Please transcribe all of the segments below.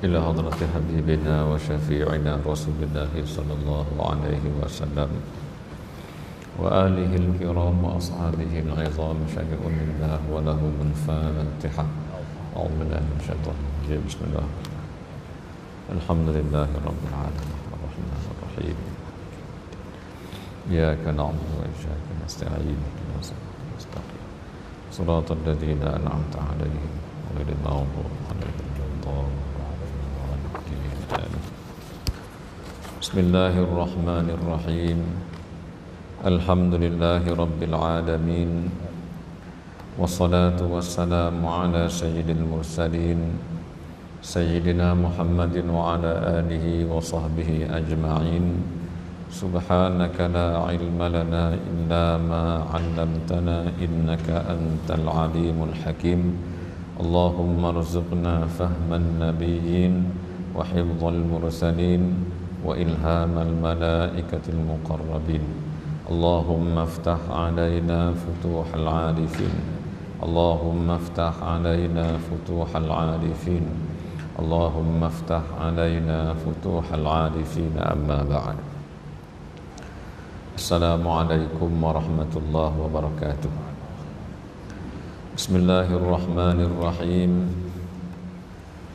إلى حضرة حبيبنا وشفيعنا رسول الله صلى الله عليه وسلم وآله الكرام وأصحابه العظام شيء لله وله الفاتحة. أعوذ بالله من الشيطان الرجيم. بسم الله. الحمد لله رب العالمين الرحمن الرحيم. إياك نعبد وإياك نستعين نستقيم صراط الذين أنعمت عليهم غير المغضوب عليهم ولا الضالين. بسم الله الرحمن الرحيم. الحمد لله رب العالمين والصلاة والسلام على سيد المرسلين سيدنا محمد وعلى آله وصحبه أجمعين. سبحانك لا علم لنا إلا ما علمتنا إنك أنت العليم الحكيم. اللهم ارزقنا فهم النبيين وحفظ المرسلين وإلهام الملائكة المقربين. اللهم افتح علينا فتوح العارفين. اللهم افتح علينا فتوح العارفين. اللهم افتح علينا فتوح العارفين. أما بعد. السلام عليكم ورحمة الله وبركاته. بسم الله الرحمن الرحيم.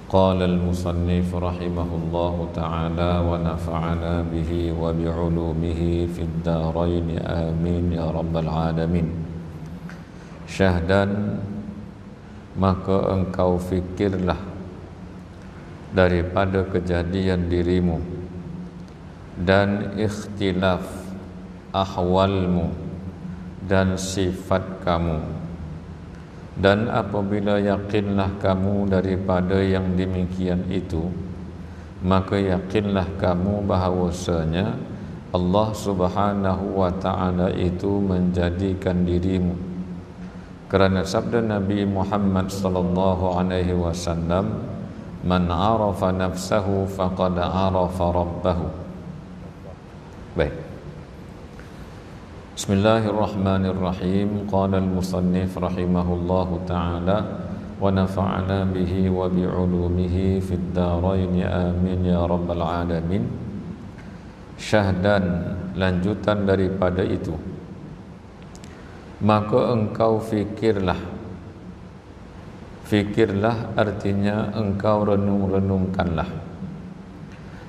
قال المصنف رحمه الله تعالى ونفعنا به وبعلومه في الدارين آمين يا رب العالمين. Syahdan, maka engkau fikirlah daripada kejadian dirimu dan ikhtilaf ahwalmu dan sifat kamu, dan apabila yakinlah kamu daripada yang demikian itu, maka yakinlah kamu bahawasanya Allah Subhanahu wa ta'ala itu menjadikan dirimu. Kerana sabda Nabi Muhammad sallallahu alaihi wasallam, man arafa nafsahu faqad arafa rabbahu. Baik. Bismillahirrahmanirrahim. Qala al-musannif rahimahullahu ta'ala wa nafa'ana bihi wa bi'ulumihi fid darain amin ya rabbal alamin. Syahdan, lanjutan daripada itu, maka engkau fikirlah. Fikirlah artinya engkau renung-renungkanlah.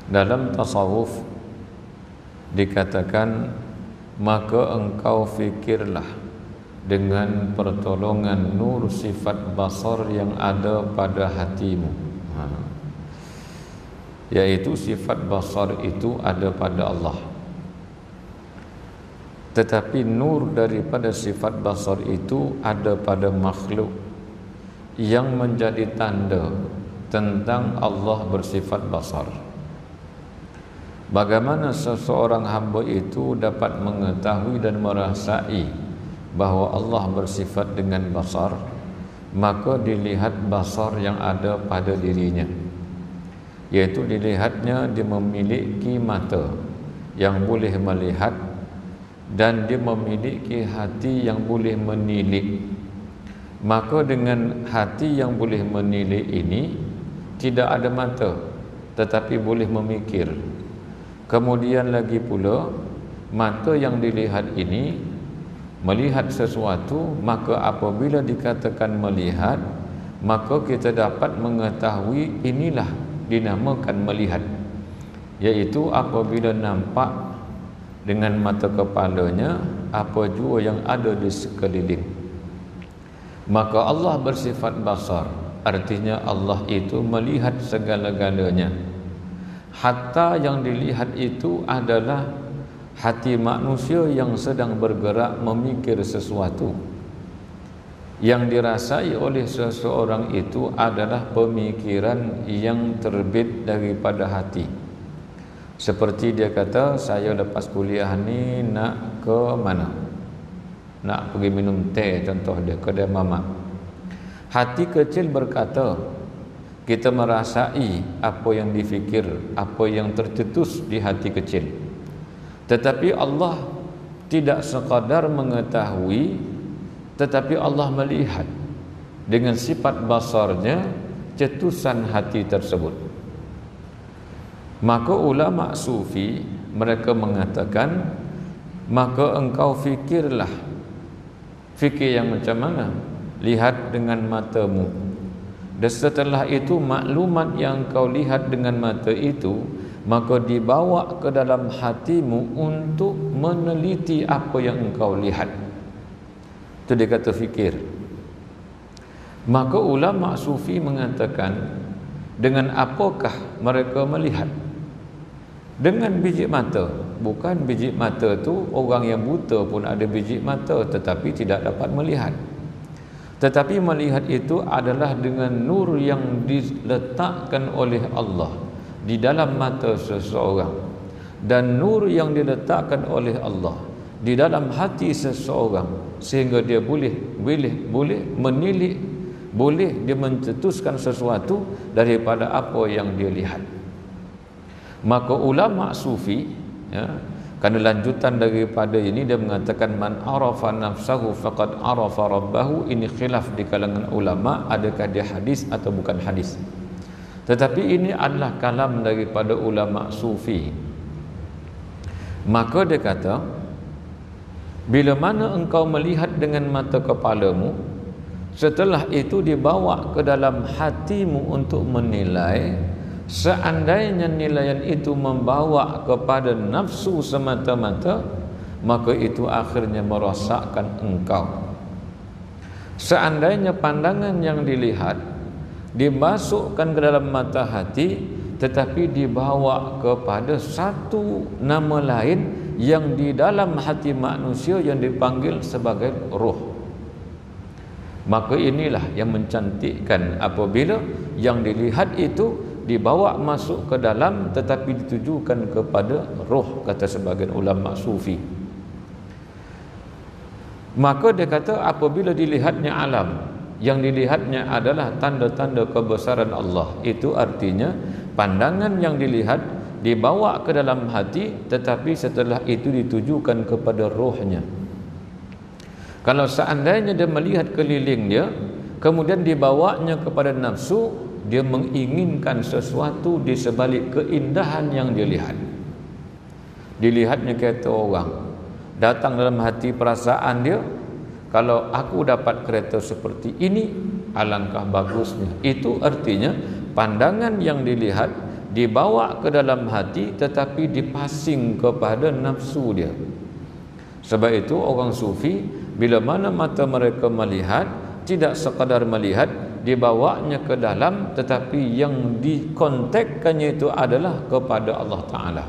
Dalam tasawuf dikatakan maka engkau fikirlah dengan pertolongan nur sifat basar yang ada pada hatimu. Yaitu sifat basar itu ada pada Allah. Tetapi nur daripada sifat basar itu ada pada makhluk yang menjadi tanda tentang Allah bersifat basar. Bagaimana seseorang hamba itu dapat mengetahui dan merasai bahawa Allah bersifat dengan basar? Maka dilihat basar yang ada pada dirinya, yaitu dilihatnya dia memiliki mata yang boleh melihat dan dia memiliki hati yang boleh menilik. Maka dengan hati yang boleh menilik ini tidak ada mata tetapi boleh memikir. Kemudian lagi pula mata yang dilihat ini melihat sesuatu, maka apabila dikatakan melihat, maka kita dapat mengetahui inilah dinamakan melihat, yaitu apabila nampak dengan mata kepalanya apa jua yang ada di sekeliling. Maka Allah bersifat basar, artinya Allah itu melihat segala-galanya. Hatta yang dilihat itu adalah hati manusia yang sedang bergerak memikir sesuatu. Yang dirasai oleh seseorang itu adalah pemikiran yang terbit daripada hati. Seperti dia kata, saya lepas kuliah ni nak ke mana? Nak pergi minum teh, contoh dia, kedai mamak. Hati kecil berkata, kita merasai apa yang difikir, apa yang tercetus di hati kecil. Tetapi Allah tidak sekadar mengetahui, tetapi Allah melihat dengan sifat basarnya cetusan hati tersebut. Maka ulama sufi mereka mengatakan, maka engkau fikirlah. Fikir yang macam mana? Lihat dengan matamu. Dan setelah itu maklumat yang kau lihat dengan mata itu, maka dibawa ke dalam hatimu untuk meneliti apa yang engkau lihat. Itu dia kata fikir. Maka ulama sufi mengatakan, dengan apakah mereka melihat? Dengan biji mata. Bukan biji mata tu orang yang buta pun ada biji mata tetapi tidak dapat melihat. Tetapi melihat itu adalah dengan nur yang diletakkan oleh Allah di dalam mata seseorang, dan nur yang diletakkan oleh Allah di dalam hati seseorang, sehingga dia boleh menilik, boleh dia mencetuskan sesuatu daripada apa yang dia lihat. Maka ulama sufi, ya, kerana lanjutan daripada ini dia mengatakan, man arafa nafsahu faqad arafa rabbahu. Ini khilaf di kalangan ulama, adakah dia hadis atau bukan hadis. Tetapi ini adalah kalam daripada ulama sufi. Maka dia kata, bila mana engkau melihat dengan mata kepalamu, setelah itu dibawa ke dalam hatimu untuk menilai. Seandainya nilaian itu membawa kepada nafsu semata-mata, maka itu akhirnya merosakkan engkau. Seandainya pandangan yang dilihat dimasukkan ke dalam mata hati, tetapi dibawa kepada satu nama lain yang di dalam hati manusia yang dipanggil sebagai roh, maka inilah yang mencantikkan apabila yang dilihat itu dibawa masuk ke dalam tetapi ditujukan kepada roh, kata sebagian ulama sufi. Maka dia kata apabila dilihatnya alam, yang dilihatnya adalah tanda-tanda kebesaran Allah, itu artinya pandangan yang dilihat dibawa ke dalam hati tetapi setelah itu ditujukan kepada rohnya. Kalau seandainya dia melihat keliling dia, kemudian dibawanya kepada nafsu, dia menginginkan sesuatu di sebalik keindahan yang dia lihat. Dilihatnya kereta orang, datang dalam hati perasaan dia, kalau aku dapat kereta seperti ini, alangkah bagusnya. Itu artinya pandangan yang dilihat dibawa ke dalam hati tetapi dipasing kepada nafsu dia. Sebab itu orang sufi, bila mana mata mereka melihat, tidak sekadar melihat, dibawanya ke dalam, tetapi yang dikontekkannya itu adalah kepada Allah Ta'ala.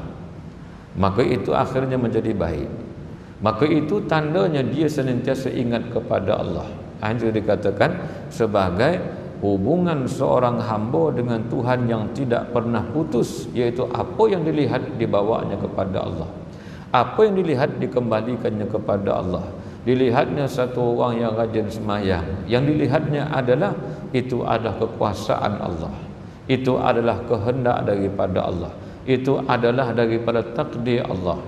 Maka itu akhirnya menjadi baik. Maka itu tandanya dia senantiasa ingat kepada Allah. Itu dikatakan sebagai hubungan seorang hamba dengan Tuhan yang tidak pernah putus, iaitu apa yang dilihat dibawanya kepada Allah, apa yang dilihat dikembalikannya kepada Allah. Dilihatnya satu orang yang rajin sembahyang, yang dilihatnya adalah itu adalah kekuasaan Allah, itu adalah kehendak daripada Allah, itu adalah daripada takdir Allah.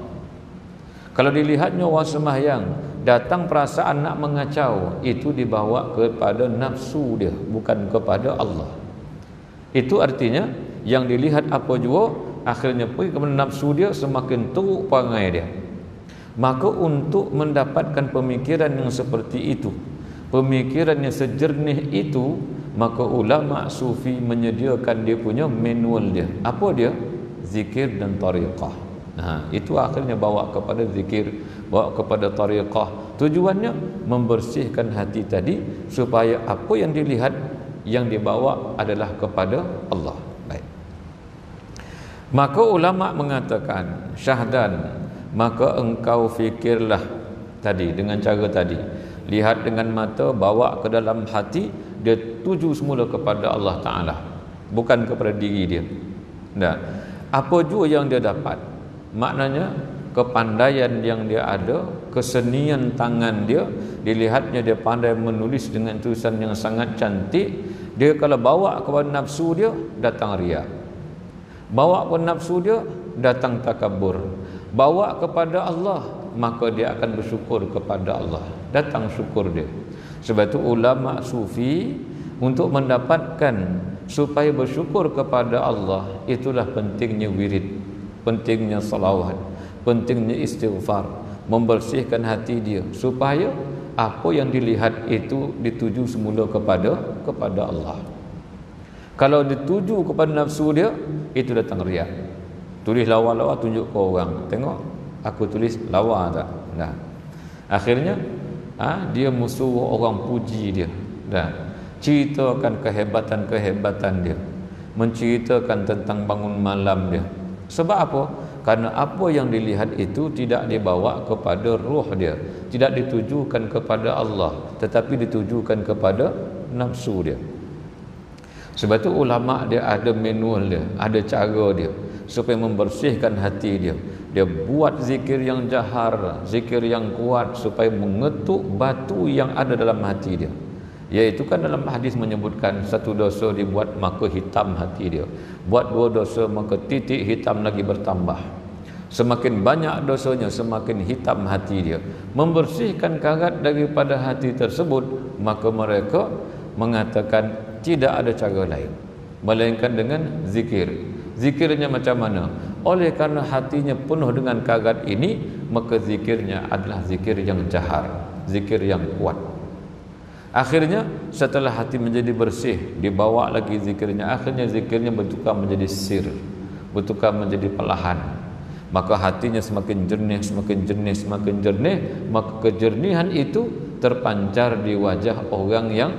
Kalau dilihatnya orang sembahyang, datang perasaan nak mengacau, itu dibawa kepada nafsu dia, bukan kepada Allah. Itu artinya yang dilihat apa jua akhirnya pergi kepada nafsu dia, semakin teruk perangai dia. Maka untuk mendapatkan pemikiran yang seperti itu, pemikiran yang sejernih itu, maka ulama sufi menyediakan dia punya manual dia. Apa dia? Zikir dan tariqah. Itu akhirnya bawa kepada zikir, bawa kepada tariqah. Tujuannya membersihkan hati tadi supaya apa yang dilihat, yang dibawa adalah kepada Allah. Baik. Maka ulama mengatakan, syahdan, maka engkau fikirlah tadi dengan cara tadi, lihat dengan mata, bawa ke dalam hati, dia tuju semula kepada Allah Ta'ala, bukan kepada diri dia. Nah, apa jua yang dia dapat, maknanya kepandaian yang dia ada, kesenian tangan dia, dilihatnya dia pandai menulis dengan tulisan yang sangat cantik, dia kalau bawa kepada nafsu dia, datang riya. Bawa kepada nafsu dia, datang takabur. Bawa kepada Allah, maka dia akan bersyukur kepada Allah, datang syukur dia. Sebab itu ulama sufi untuk mendapatkan supaya bersyukur kepada Allah. Itulah pentingnya wirid, pentingnya salawat, pentingnya istighfar, membersihkan hati dia supaya apa yang dilihat itu dituju semula kepada Allah. Kalau dituju kepada nafsu dia, itu datang riak. Tulis lawa-lawa tunjuk ke orang, tengok aku tulis lawa tak. Nah, akhirnya dia musuh orang puji dia. Dah, ceritakan kehebatan-kehebatan dia, menceritakan tentang bangun malam dia. Sebab apa? Karena apa yang dilihat itu tidak dibawa kepada ruh dia, tidak ditujukan kepada Allah, tetapi ditujukan kepada nafsu dia. Sebab itu ulama dia ada manual dia, ada cara dia supaya membersihkan hati dia. Dia buat zikir yang jahar, zikir yang kuat supaya mengetuk batu yang ada dalam hati dia. Iaitu kan dalam hadis menyebutkan satu dosa dibuat maka hitam hati dia. Buat dua dosa maka titik hitam lagi bertambah. Semakin banyak dosanya semakin hitam hati dia. Membersihkan karat daripada hati tersebut, maka mereka mengatakan tidak ada cara lain melainkan dengan zikir. Zikirnya macam mana? Oleh karena hatinya penuh dengan karat ini, maka zikirnya adalah zikir yang jahar, zikir yang kuat. Akhirnya setelah hati menjadi bersih, dibawa lagi zikirnya. Akhirnya zikirnya bertukar menjadi sir, bertukar menjadi perlahan. Maka hatinya semakin jernih, semakin jernih, semakin jernih. Maka kejernihan itu terpancar di wajah orang yang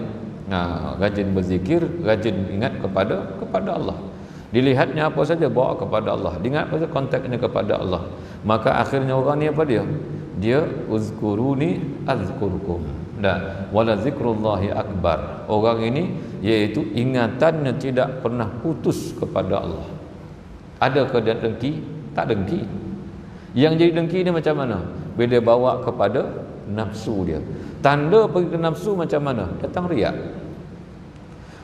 rajin berzikir, rajin ingat kepada Allah. Dilihatnya apa saja bawa kepada Allah, diingat pada kontaknya kepada Allah. Maka akhirnya orang ni apa dia? Dia uzkuruni azkurkum. Dan wala zikrullahi akbar. Orang ini iaitu ingatannya tidak pernah putus kepada Allah. Adakah dia dengki? Tak dengki. Yang jadi dengki ni macam mana? Bila bawa kepada nafsu dia. Tanda pergi ke nafsu macam mana? Datang riak.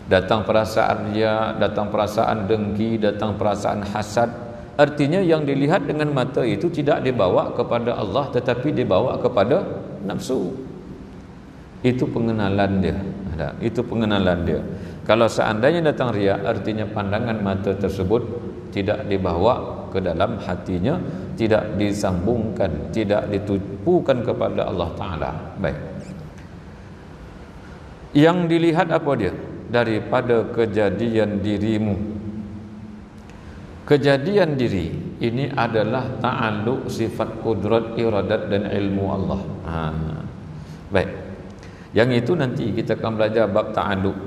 Datang perasaan riak, datang perasaan dengki, datang perasaan hasad. Artinya yang dilihat dengan mata itu tidak dibawa kepada Allah, tetapi dibawa kepada nafsu. Itu pengenalan dia. Itu pengenalan dia. Kalau seandainya datang riak, artinya pandangan mata tersebut tidak dibawa ke dalam hatinya, tidak disambungkan, tidak ditujukan kepada Allah Ta'ala. Baik. Yang dilihat apa dia? Daripada kejadian dirimu. Kejadian diri ini adalah ta'alluq sifat kudrat, iradat dan ilmu Allah. Baik. Yang itu nanti kita akan belajar bab ta'alluq.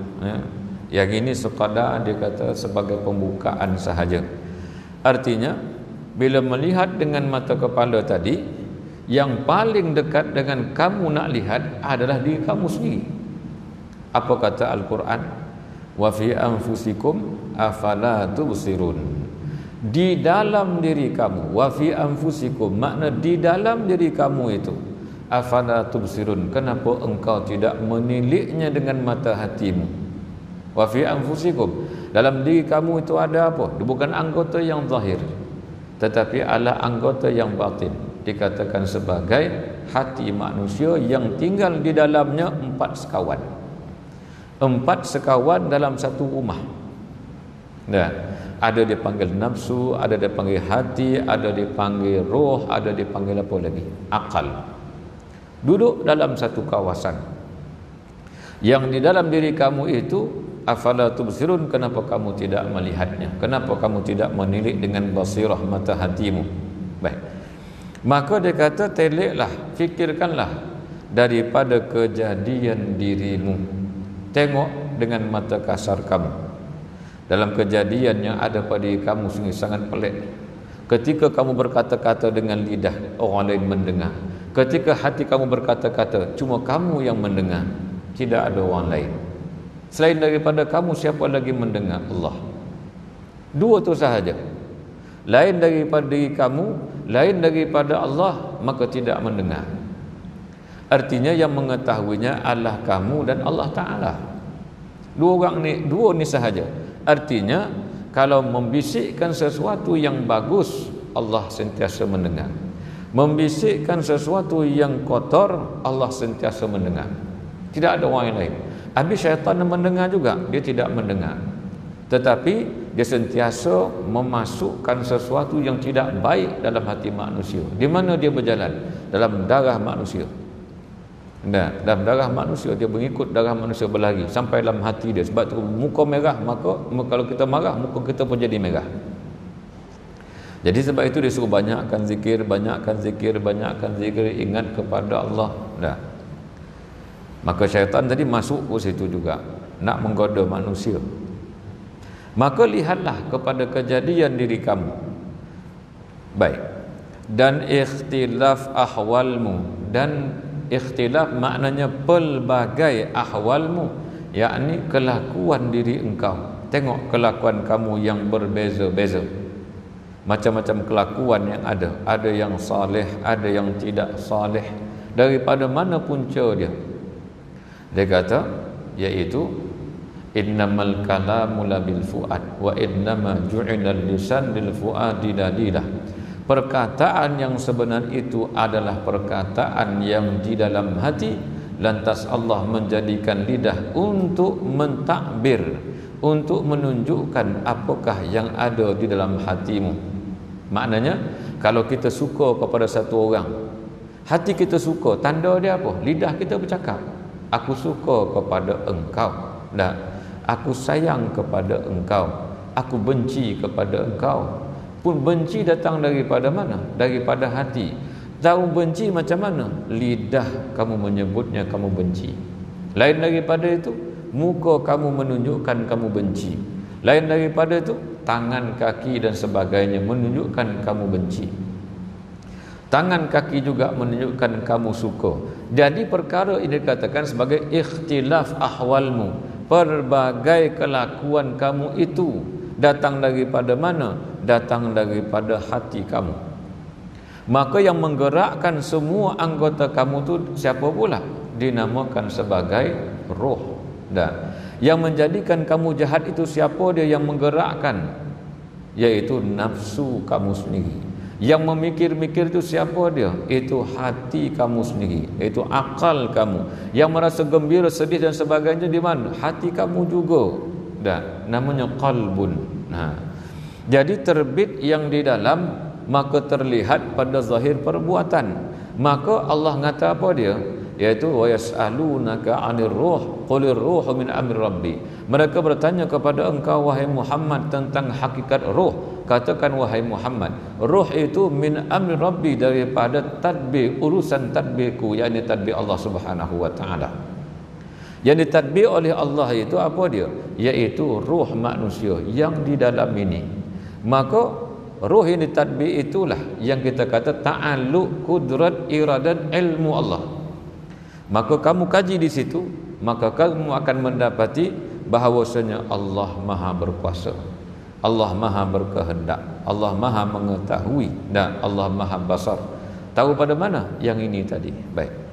Yang ini sekadar dia kata sebagai pembukaan sahaja. Artinya bila melihat dengan mata kepala tadi, yang paling dekat dengan kamu nak lihat adalah diri kamu sendiri. Apa kata Al-Quran? Wa fi anfusikum afala tubsirun. Di dalam diri kamu, wa fi anfusikum, makna di dalam diri kamu itu, afala tubsirun, kenapa engkau tidak meniliknya dengan mata hatimu? Wa fi anfusikum, dalam diri kamu itu ada apa? Bukan anggota yang zahir, tetapi adalah anggota yang batin. Dikatakan sebagai hati manusia yang tinggal di dalamnya 4 sekawan. 4 sekawan dalam satu rumah. Ada dipanggil nafsu, ada dipanggil hati, ada dipanggil roh, ada dipanggil apa lagi? Akal. Duduk dalam satu kawasan. Yang di dalam diri kamu itu, afala tubsirun, kenapa kamu tidak melihatnya? Kenapa kamu tidak menilik dengan basirah mata hatimu? Baik. Maka dia kata, teliklah, fikirkanlah daripada kejadian dirimu. Tengok dengan mata kasar kamu. Dalam kejadian yang ada pada diri kamu sendiri sangat pelik. Ketika kamu berkata-kata dengan lidah, orang lain mendengar. Ketika hati kamu berkata-kata, cuma kamu yang mendengar, tidak ada orang lain. Selain daripada kamu, siapa lagi mendengar? Allah. 2 itu sahaja. Lain daripada diri kamu, lain daripada Allah, maka tidak mendengar. Artinya yang mengetahuinya adalah kamu dan Allah Ta'ala. 2 orang ni, 2 ni sahaja. Artinya kalau membisikkan sesuatu yang bagus, Allah sentiasa mendengar. Membisikkan sesuatu yang kotor, Allah sentiasa mendengar. Tidak ada orang yang lain. Habis syaitan mendengar juga, dia tidak mendengar. tetapi dia sentiasa memasukkan sesuatu yang tidak baik dalam hati manusia. Di mana dia berjalan? Dalam darah manusia. Nah, dalam darah manusia, dia mengikut darah manusia berlari sampai dalam hati dia. Sebab tu muka merah, maka kalau kita marah, muka kita pun jadi merah. Jadi sebab itu dia suruh banyakkan zikir, banyakkan zikir, banyakkan zikir, ingat kepada Allah. Dah. Maka syaitan tadi masuk ke situ juga, nak menggoda manusia. Maka lihatlah kepada kejadian diri kamu. Baik. Dan ikhtilaf ahwalmu, dan ikhtilaf maknanya pelbagai ahwalmu, yakni kelakuan diri engkau. Tengok kelakuan kamu yang berbeza-beza. Macam-macam kelakuan yang ada. Ada yang saleh, ada yang tidak saleh. Daripada mana punca dia? Dia kata, iaitu innamal kalamu labil fuad wa innama ju'ilal lisan lil fuadi dalilah. Perkataan yang sebenar itu adalah perkataan yang di dalam hati, lantas Allah menjadikan lidah untuk mentakbir, untuk menunjukkan apakah yang ada di dalam hatimu. Maknanya, kalau kita suka kepada satu orang, hati kita suka, tanda dia apa? Lidah kita bercakap, aku suka kepada engkau, dan aku sayang kepada engkau, aku benci kepada engkau. Pun benci datang daripada mana? Daripada hati. Tahu benci macam mana? Lidah kamu menyebutnya kamu benci. Lain daripada itu, muka kamu menunjukkan kamu benci. Lain daripada itu, tangan, kaki dan sebagainya menunjukkan kamu benci. Tangan, kaki juga menunjukkan kamu suka. Jadi perkara ini dikatakan sebagai ikhtilaf ahwalmu. Pelbagai kelakuan kamu itu datang daripada mana? Datang daripada hati kamu. Maka yang menggerakkan semua anggota kamu tu siapa pula? Dinamakan sebagai roh. Dan yang menjadikan kamu jahat itu siapa dia yang menggerakkan? Yaitu nafsu kamu sendiri. Yang memikir-mikir itu siapa dia? Itu hati kamu sendiri, itu akal kamu. Yang merasa gembira, sedih dan sebagainya di mana? Hati kamu juga. Dan namanya qalbun. Nah, jadi terbit yang di dalam, maka terlihat pada zahir perbuatan. Maka Allah ngata apa dia? Iaitu wa yas'alunaka 'anir ruh qulir ruhu min amri rabbi. Mereka bertanya kepada engkau wahai Muhammad tentang hakikat ruh. Katakan wahai Muhammad, ruh itu min amri rabbi, daripada tadbir, urusan tadbirku, yakni tadbir Allah Subhanahu wa taala. Yang ditadbir oleh Allah itu apa dia? Iaitu ruh manusia yang di dalam ini. Maka ruh yang ditadbir itulah yang kita kata ta'alluq kudrat iradat ilmu Allah. Maka kamu kaji di situ, maka kamu akan mendapati bahawasanya Allah Maha berkuasa, Allah Maha berkehendak, Allah Maha mengetahui, dan Allah Maha basar. Tahu pada mana? Yang ini tadi. Baik.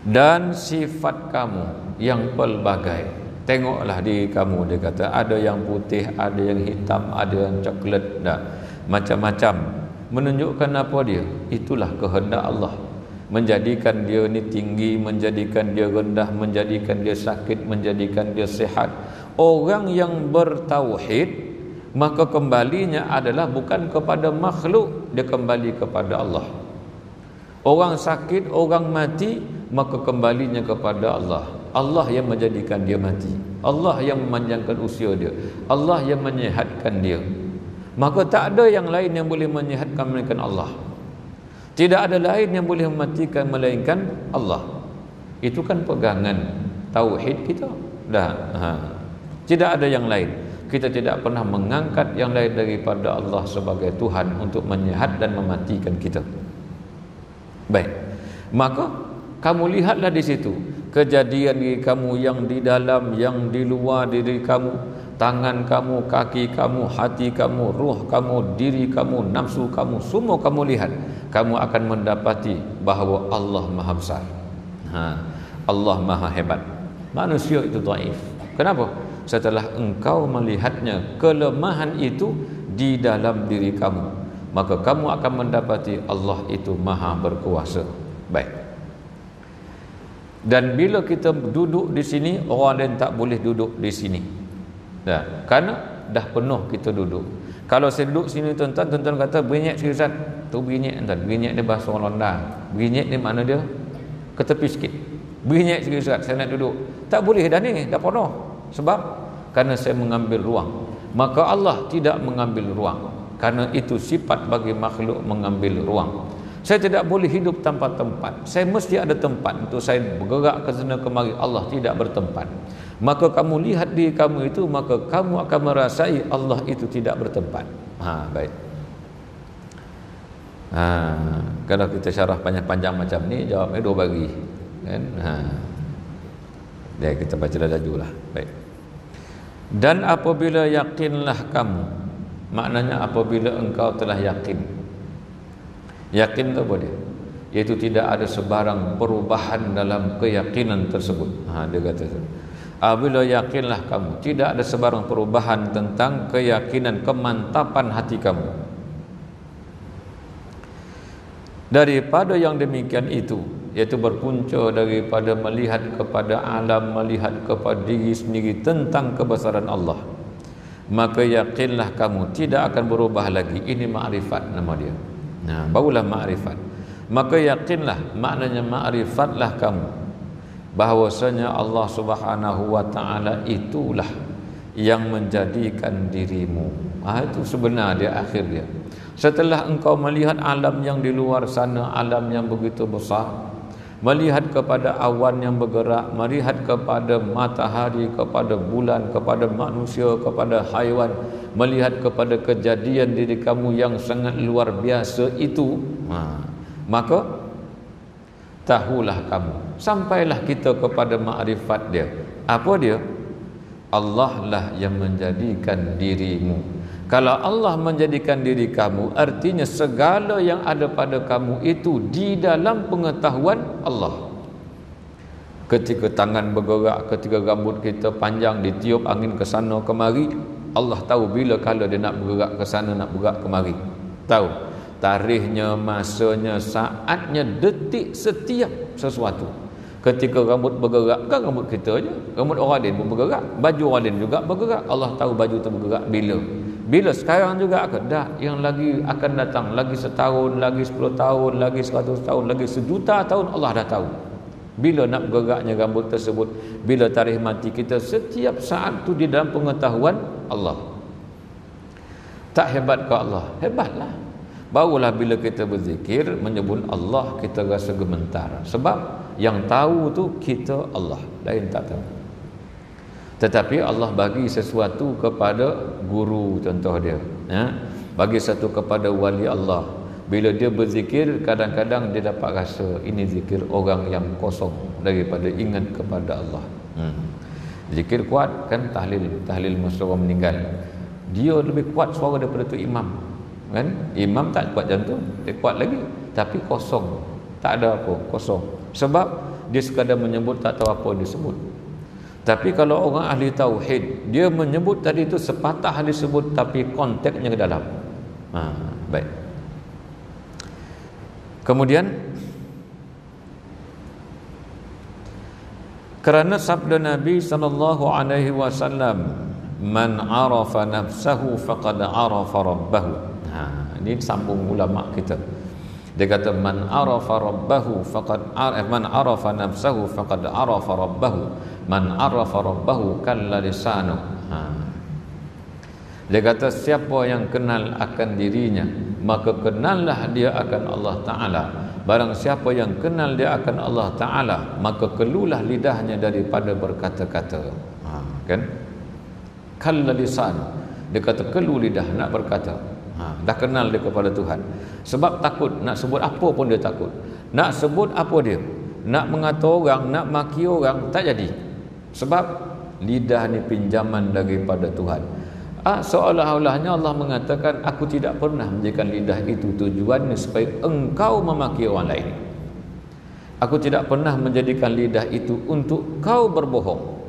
Dan sifat kamu yang pelbagai. Tengoklah diri kamu, dia kata ada yang putih, ada yang hitam, ada yang coklat, dan macam-macam. Menunjukkan apa dia? Itulah kehendak Allah. Menjadikan dia ni tinggi, menjadikan dia rendah, menjadikan dia sakit, menjadikan dia sihat. Orang yang bertauhid, maka kembalinya adalah bukan kepada makhluk, dia kembali kepada Allah. Orang sakit, orang mati, maka kembalinya kepada Allah. Allah yang menjadikan dia mati, Allah yang memanjangkan usia dia, Allah yang menyihatkan dia. Maka tak ada yang lain yang boleh menyihatkan melainkan Allah. Tidak ada lain yang boleh mematikan melainkan Allah. Itu kan pegangan tauhid kita. Tidak ada yang lain. Kita tidak pernah mengangkat yang lain daripada Allah sebagai Tuhan untuk menyihat dan mematikan kita. Baik. Maka kamu lihatlah di situ kejadian diri kamu yang di dalam, yang di luar diri kamu, tangan kamu, kaki kamu, hati kamu, ruh kamu, diri kamu, nafsu kamu, semua kamu lihat. Kamu akan mendapati bahawa Allah Maha Besar. Allah Maha Hebat. Manusia itu dhaif. Kenapa? Setelah engkau melihatnya kelemahan itu di dalam diri kamu, maka kamu akan mendapati Allah itu Maha berkuasa. Baik. Dan bila kita duduk di sini, orang lain tak boleh duduk di sini. Dah, kerana dah penuh kita duduk. Kalau saya duduk sini tuan-tuan kata berinyek sikit Ustaz. Tu berinyek tuan. Berinyek dia bahasa orang London. Berinyek ni makna dia ke tepi sikit. Berinyek sikit Ustaz, saya nak duduk. Tak boleh dah ni, dah penuh. Sebab kerana saya mengambil ruang. Maka Allah tidak mengambil ruang. Kerana itu sifat bagi makhluk mengambil ruang. Saya tidak boleh hidup tanpa tempat. Saya mesti ada tempat untuk saya bergerak ke sana kemari. Allah tidak bertempat. Maka kamu lihat diri kamu itu, maka kamu akan merasai Allah itu tidak bertempat. Baik. Kalau kita syarah panjang-panjang macam ni, jawabnya 2 bagi. Kan? Dia kita baca laju lah. Baik. Dan apabila yakinlah kamu, maknanya apabila engkau telah yakin. Yakin tu apa dia? Iaitu tidak ada sebarang perubahan dalam keyakinan tersebut. Dia kata tu. Apabila yakinlah kamu, tidak ada sebarang perubahan tentang keyakinan, kemantapan hati kamu. Daripada yang demikian itu, iaitu berpunca daripada melihat kepada alam, melihat kepada diri sendiri tentang kebesaran Allah, maka yakinlah kamu tidak akan berubah lagi. Ini ma'rifat nama dia. Barulah ma'rifat. Maka yakinlah, maknanya ma'rifatlah kamu bahawasanya Allah Subhanahu wa ta'ala itulah yang menjadikan dirimu. Itu sebenar dia, akhir dia. Setelah engkau melihat alam yang di luar sana, alam yang begitu besar, melihat kepada awan yang bergerak, melihat kepada matahari, kepada bulan, kepada manusia, kepada haiwan, melihat kepada kejadian diri kamu yang sangat luar biasa itu, maka tahulah kamu, sampailah kita kepada makrifat dia. Apa dia? Allah lah yang menjadikan dirimu. Kalau Allah menjadikan diri kamu, artinya segala yang ada pada kamu itu di dalam pengetahuan Allah. Ketika tangan bergerak, ketika rambut kita panjang ditiup angin ke sana kemari, Allah tahu bila kala dia nak bergerak ke sana, nak bergerak kemari. Tahu tarikhnya, masanya, saatnya, detik setiap sesuatu. Ketika rambut bergerak, bukan rambut kita aja, rambut orang lain pun bergerak, baju orang lain juga bergerak. Allah tahu baju itu bergerak bila sekarang juga ke dah, yang lagi akan datang, lagi setahun, lagi 10 tahun, lagi 100 tahun, lagi 1,000,000 tahun, Allah dah tahu bila nak bergeraknya rambut tersebut, bila tarikh mati kita. Setiap saat tu di dalam pengetahuan Allah. Tak hebat ke Allah? Hebatlah. Barulah bila kita berzikir menyebut Allah, kita rasa gemetar. Sebab yang tahu tu kita Allah, lain tak tahu. Tetapi Allah bagi sesuatu kepada guru, contoh dia, bagi satu kepada wali Allah. Bila dia berzikir, kadang-kadang dia dapat rasa ini zikir orang yang kosong daripada ingat kepada Allah. Zikir kuat kan, tahlil masa orang meninggal, dia lebih kuat suara daripada tu imam. Kan? Imam tak kuat jantung, dia kuat lagi, tapi kosong, tak ada apa, kosong. Sebab dia sekadar menyebut, tak tahu apa dia sebut. Tapi kalau orang ahli tauhid, dia menyebut tadi itu sepatah disebut, tapi konteksnya ke dalam. Baik. Kemudian kerana sabda Nabi sallallahu alaihi wasallam, man arafa nafsahu faqad arafa rabbahu. Ini sambung ulama kita. Dia kata man arafa rabbahu faqad man arafa nafsahu faqad arafa rabbahu, man arafa rabbahu kalla lisanu. Dia kata siapa yang kenal akan dirinya, maka kenallah dia akan Allah Ta'ala. Barang siapa yang kenal dia akan Allah Ta'ala, maka keluarlah lidahnya daripada berkata-kata. Kan? Kalla lisanu. Dia kata keluar lidah nak berkata. Dah kenal dia kepada Tuhan. Sebab takut nak sebut apa pun dia takut. Nak sebut apa dia, nak mengata orang, nak maki orang, tak jadi. Sebab lidah ni pinjaman daripada Tuhan. Seolah-olahnya Allah mengatakan, aku tidak pernah menjadikan lidah itu tujuannya supaya engkau memaki orang lain. Aku tidak pernah menjadikan lidah itu untuk kau berbohong.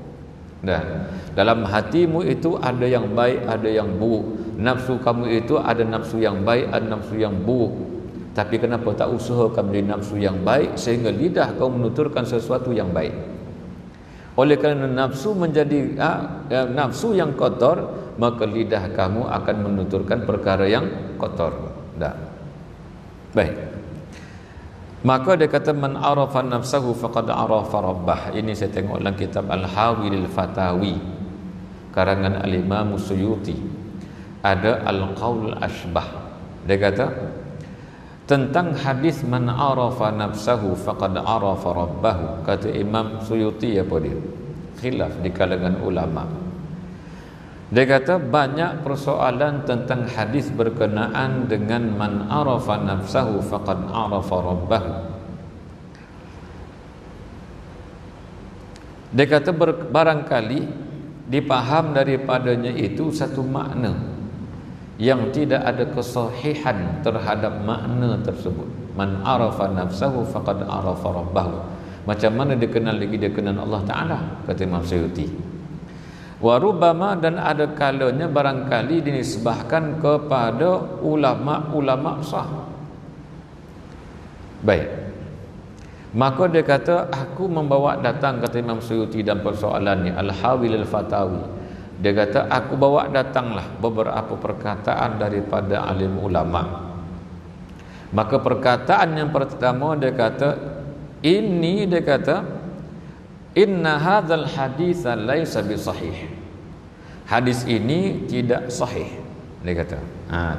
Dan dalam hatimu itu ada yang baik, ada yang buruk. Nafsu kamu itu ada nafsu yang baik, ada nafsu yang buruk. Tapi kenapa tak usahakan menjadi nafsu yang baik, sehingga lidah kau menuturkan sesuatu yang baik. Oleh kerana nafsu menjadi nafsu yang kotor, maka lidah kamu akan menuturkan perkara yang kotor. Dah. Baik. Maka dia kata man arafa nafsahu faqad arafa rabbah. Ini saya tengok dalam kitab Al-Hawi lil Fatawi karangan Al-Imam Suyuti. Ada Al-Qaul Ashbah. Dia kata tentang hadis man arafa nafsahu faqad arafa rabbahu, kata Imam Suyuti apa dia? Khilaf di kalangan ulama. Dia kata banyak persoalan tentang hadis berkenaan dengan man arafa nafsahu faqad arafa rabbahu. Dia kata barangkali dipaham daripadanya itu satu makna yang tidak ada kesahihan terhadap makna tersebut. Man arafa nafsahu faqad arafa rabbahu. Macam mana dia kenal lagi dia kenal Allah Ta'ala, kata Imam Suyuti. Wa rubbama, dan ada kalanya barangkali dinisbahkan kepada ulama-ulama sah. Baik. Maka dia kata aku membawa datang, kata Imam Suyuti dalam persoalan ni Al-Hawi al-Fatawi. Dia kata aku bawa datanglah beberapa perkataan daripada alim ulama. Maka perkataan yang pertama dia kata ini, dia kata inna hadzal haditsa laisa bisahih. Hadis ini tidak sahih, dia kata.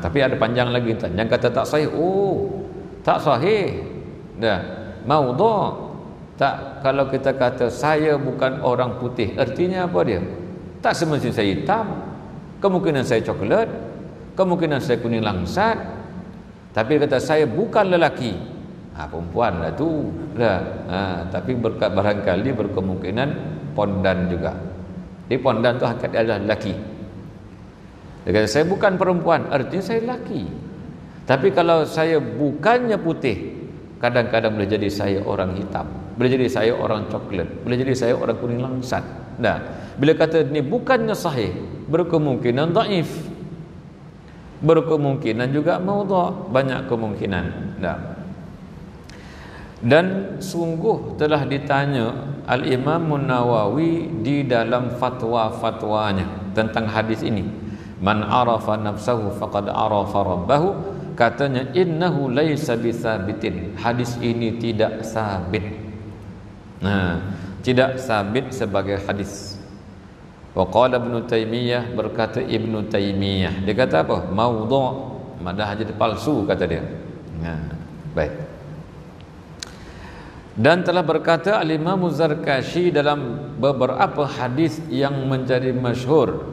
Tapi ada panjang lagi yang kata tak sahih. Oh, tak sahih. Dah, maudhu'. Tak, kalau kita kata saya bukan orang putih, artinya apa dia? Tak semestinya saya hitam. Kemungkinan saya coklat, kemungkinan saya kuning langsat. Tapi kata saya bukan lelaki. Perempuan lah tu. Tapi barangkali berkemungkinan pondan juga. Di pondan tu hakikat adalah lelaki. Dia kata saya bukan perempuan, artinya saya lelaki. Tapi kalau saya bukannya putih, kadang-kadang boleh jadi saya orang hitam, boleh jadi saya orang coklat, boleh jadi saya orang kuning langsat. Nah, bila kata ni bukannya sahih, berkemungkinan dhaif, berkemungkinan juga maudhu', banyak kemungkinan. Nah, dan sungguh telah ditanya Al-Imam Nawawi di dalam fatwa-fatwanya tentang hadis ini. Man arafa nafsahu faqad arafa rabbahu, katanya innahu laisa bitsabitin. Hadis ini tidak sabit. Tidak sabit sebagai hadis. Wa qala Ibnu Taimiyah, berkata Ibnu Taimiyah, dia kata apa? Maudhu', madah jadi palsu, kata dia. Baik. Dan telah berkata Al-Imam Zarkashi dalam beberapa hadis yang menjadi masyhur,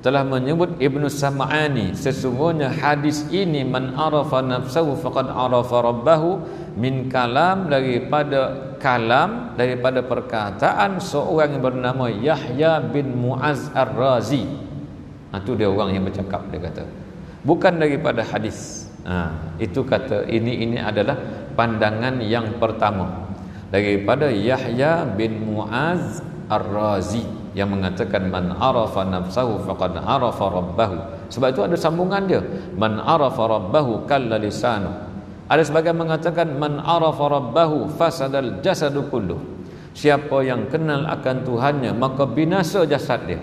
telah menyebut Ibnu Sam'ani, sesungguhnya hadis ini man arafa nafsahu faqad arafa rabbahu, min kalam, daripada perkataan seorang yang bernama Yahya bin Mu'az Ar-Razi. Itu dia orang yang bercakap, dia kata, bukan daripada hadis. Itu kata ini adalah pandangan yang pertama daripada Yahya bin Mu'az Ar-Razi yang mengatakan man arafa nafsahu faqad arafa rabbahu. Sebab itu ada sambungan dia, man arafa rabbahu kalla lisanu. Ada sebagian mengatakan man arafa rabbahu fasadal jasadu kullu. Siapa yang kenal akan Tuhannya maka binasa jasad dia.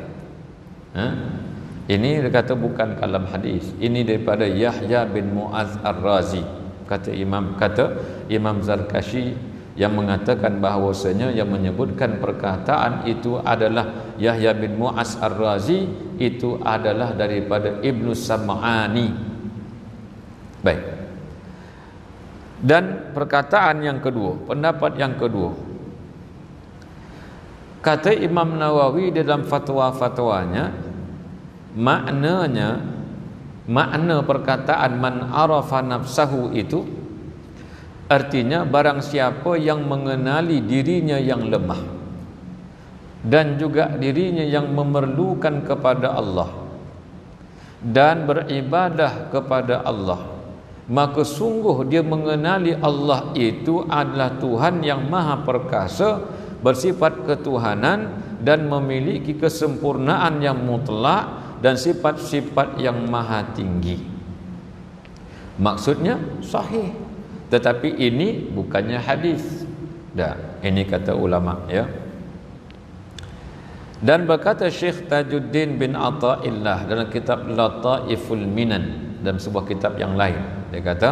Ini dia kata bukan kalam hadis. Ini daripada Yahya bin Mu'az Ar-Razi. Kata Imam Zarkashi yang mengatakan bahawasanya yang menyebutkan perkataan itu adalah Yahya bin Mu'az Ar-Razi, itu adalah daripada Ibnu Sam'ani. Baik. Dan perkataan yang kedua, pendapat yang kedua, kata Imam Nawawi dalam fatwa-fatwanya, makna perkataan man arafa nafsahu itu artinya barang siapa yang mengenali dirinya yang lemah dan juga dirinya yang memerlukan kepada Allah dan beribadah kepada Allah, maka sungguh dia mengenali Allah itu adalah Tuhan yang maha perkasa, bersifat ketuhanan dan memiliki kesempurnaan yang mutlak dan sifat-sifat yang maha tinggi. Maksudnya sahih, tetapi ini bukannya hadis. Dah, ini kata ulama, ya. Dan berkata Syekh Tajuddin bin Athaillah dalam kitab Lataiful Minan dan sebuah kitab yang lain, dia kata,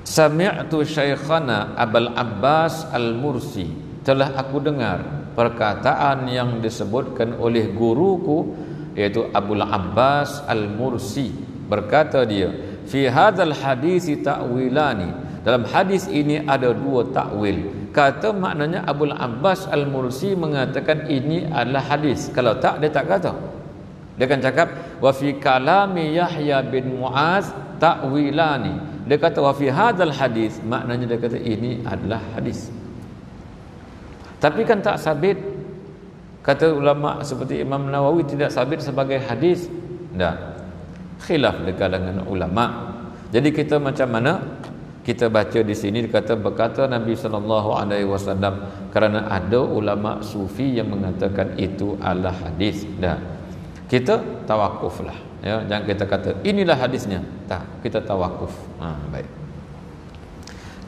sami'tu Syekhana Abul Abbas Al-Mursi, telah aku dengar perkataan yang disebutkan oleh guruku yaitu Abul Abbas Al-Mursi. Berkata dia, fi hadzal hadisi ta'wilani, dalam hadis ini ada dua takwil. Kata maknanya Abul Abbas Al-Mursi mengatakan ini adalah hadis. Kalau tak, dia tak kata. Dia akan cakap wa fi kalami Yahya bin Muaz ta'wilani. Dia kata wa fi hadzal hadis, maknanya dia kata ini adalah hadis. Tapi kan tak sabit. Kata ulama seperti Imam Nawawi tidak sabit sebagai hadis. Tak. Khilaf di kalangan ulama. Jadi kita macam mana? Kita baca di sini berkata Nabi SAW, kerana ada ulama sufi yang mengatakan itu adalah hadis. Dah. Kita tawakuflah. Ya, jangan kita kata inilah hadisnya. Tak, kita tawakuf. Baik.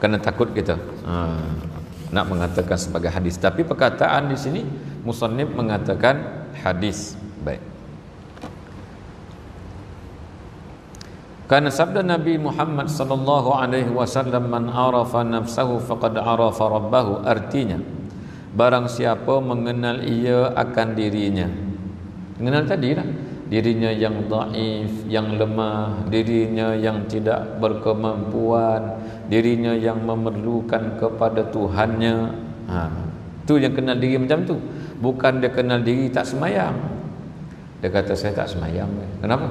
Kerana takut kita nak mengatakan sebagai hadis. Tapi perkataan di sini musannif mengatakan hadis. Baik. Karena sabda Nabi Muhammad sallallahu alaihi wasallam, man arafa nafsahu faqad arafa rabbahu, artinya barang siapa mengenal ia akan dirinya. Mengenal tadi lah, dirinya yang dhaif, yang lemah, dirinya yang tidak berkemampuan, dirinya yang memerlukan kepada Tuhannya. Tu yang kenal diri macam tu. Bukan dia kenal diri tak semayang. Dia kata saya tak semayang. Kenapa?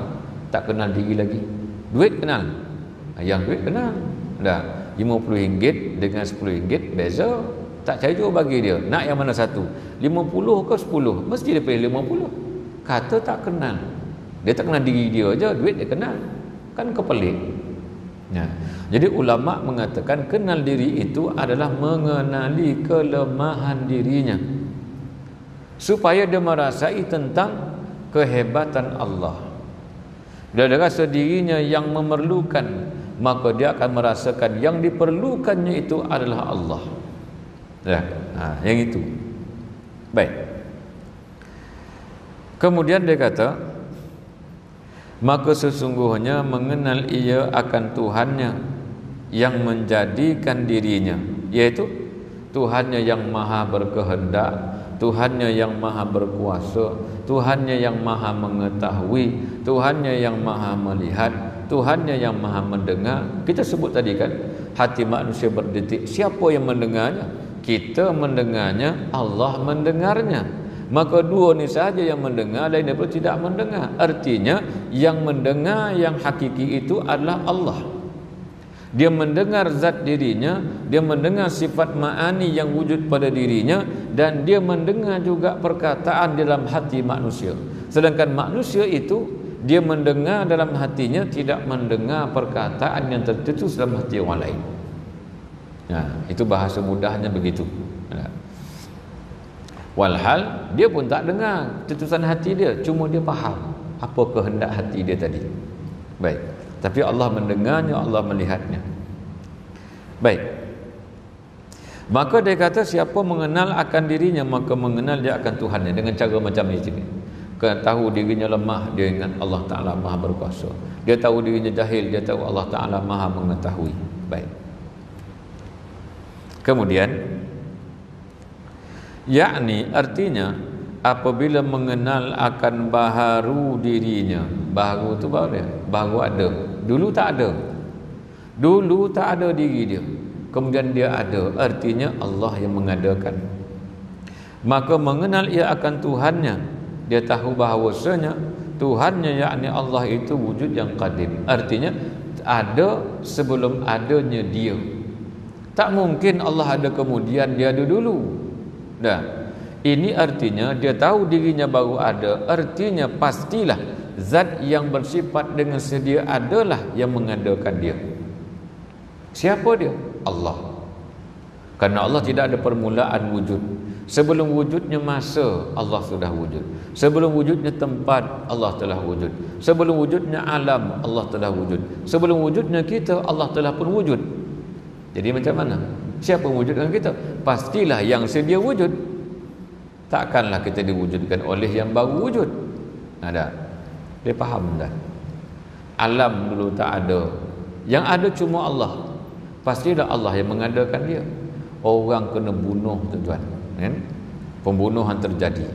Tak kenal diri lagi. Duit kenal, yang duit kenal. Dah, RM50 dengan RM10 beza. Tak cari juga bagi dia. Nak yang mana satu? 50 ke 10? Mesti dia pilih 50. Kata tak kenal. Dia tak kenal diri dia aja, duit dia kenal. Kan kepelik. Ya. Jadi ulama mengatakan kenal diri itu adalah mengenali kelemahan dirinya, supaya dia merasai tentang kehebatan Allah. Bila dia rasa dirinya yang memerlukan, maka dia akan merasakan yang diperlukannya itu adalah Allah. Ya, yang itu. Baik. Kemudian dia kata, maka sesungguhnya mengenal ia akan Tuhannya yang menjadikan dirinya, yaitu Tuhannya yang maha berkehendak, Tuhannya yang maha berkuasa, Tuhannya yang maha mengetahui, Tuhannya yang maha melihat, Tuhannya yang maha mendengar. Kita sebut tadi kan, hati manusia berdetik, siapa yang mendengarnya? Kita mendengarnya, Allah mendengarnya. Maka dua ni sahaja yang mendengar, lain daripada tidak mendengar. Artinya yang mendengar yang hakiki itu adalah Allah. Dia mendengar zat dirinya, dia mendengar sifat ma'ani yang wujud pada dirinya, dan dia mendengar juga perkataan dalam hati manusia. Sedangkan manusia itu dia mendengar dalam hatinya, tidak mendengar perkataan yang tertulis dalam hati orang lain. Itu bahasa mudahnya begitu. Walhal dia pun tak dengar tetusan hati dia, cuma dia faham apa kehendak hati dia tadi. Baik. Tapi Allah mendengarnya, Allah melihatnya. Baik. Maka dia kata siapa mengenal akan dirinya, maka mengenal dia akan Tuhannya dengan cara macam ini. Dia tahu dirinya lemah, dia ingat Allah Ta'ala maha berkuasa. Dia tahu dirinya jahil, dia tahu Allah Ta'ala maha mengetahui. Baik. Kemudian, yakni artinya apabila mengenal akan baharu dirinya. Baharu tu baru ada. Dulu tak ada. Dulu tak ada diri dia, kemudian dia ada. Artinya Allah yang mengadakan. Maka mengenal ia akan Tuhannya, dia tahu bahawasanya Tuhannya, yakni Allah itu wujud yang qadim. Artinya ada sebelum adanya dia. Tak mungkin Allah ada kemudian dia ada dulu. Dah. Ini artinya dia tahu dirinya baru ada. Artinya pastilah zat yang bersifat dengan sedia adalah yang mengadakan dia. Siapa dia? Allah. Karena Allah tidak ada permulaan wujud. Sebelum wujudnya masa, Allah sudah wujud. Sebelum wujudnya tempat, Allah telah wujud. Sebelum wujudnya alam, Allah telah wujud. Sebelum wujudnya kita, Allah telah pun wujud. Jadi macam mana? Siapa wujudkan kita? Pastilah yang sedia wujud. Takkanlah kita diwujudkan oleh yang baru wujud. Ada. Dia faham dah. Alam dulu tak ada. Yang ada cuma Allah. Pastilah Allah yang mengadakan dia. Orang kena bunuh, tuan-tuan. Kan? Pembunuhan terjadi.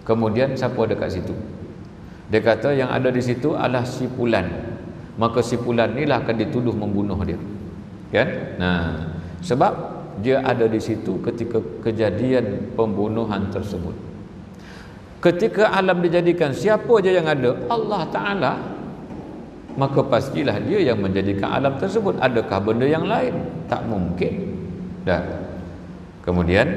Kemudian siapa ada kat situ? Dia kata yang ada di situ adalah si fulan. Maka si fulan inilah akan dituduh membunuh dia. Kan? Nah, sebab dia ada di situ ketika kejadian pembunuhan tersebut. Ketika alam dijadikan, siapa je yang ada? Allah Ta'ala. Maka pastilah dia yang menjadikan alam tersebut. Adakah benda yang lain? Tak mungkin. Dah. Kemudian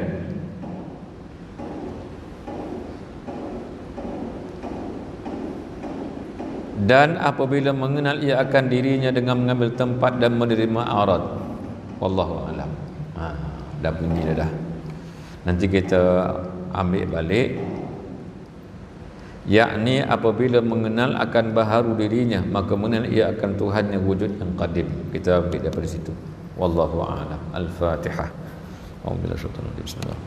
dan apabila mengenal ia akan dirinya dengan mengambil tempat dan menerima arad. Wallahu a'lam. Dah bunyi dah. Nanti kita ambil balik. Yakni apabila mengenal akan baharu dirinya, maka mengenal ia akan Tuhannya wujud yang qadim. Kita ambil daripada situ. Wallahu a'lam. Al-Fatihah. Bismillah.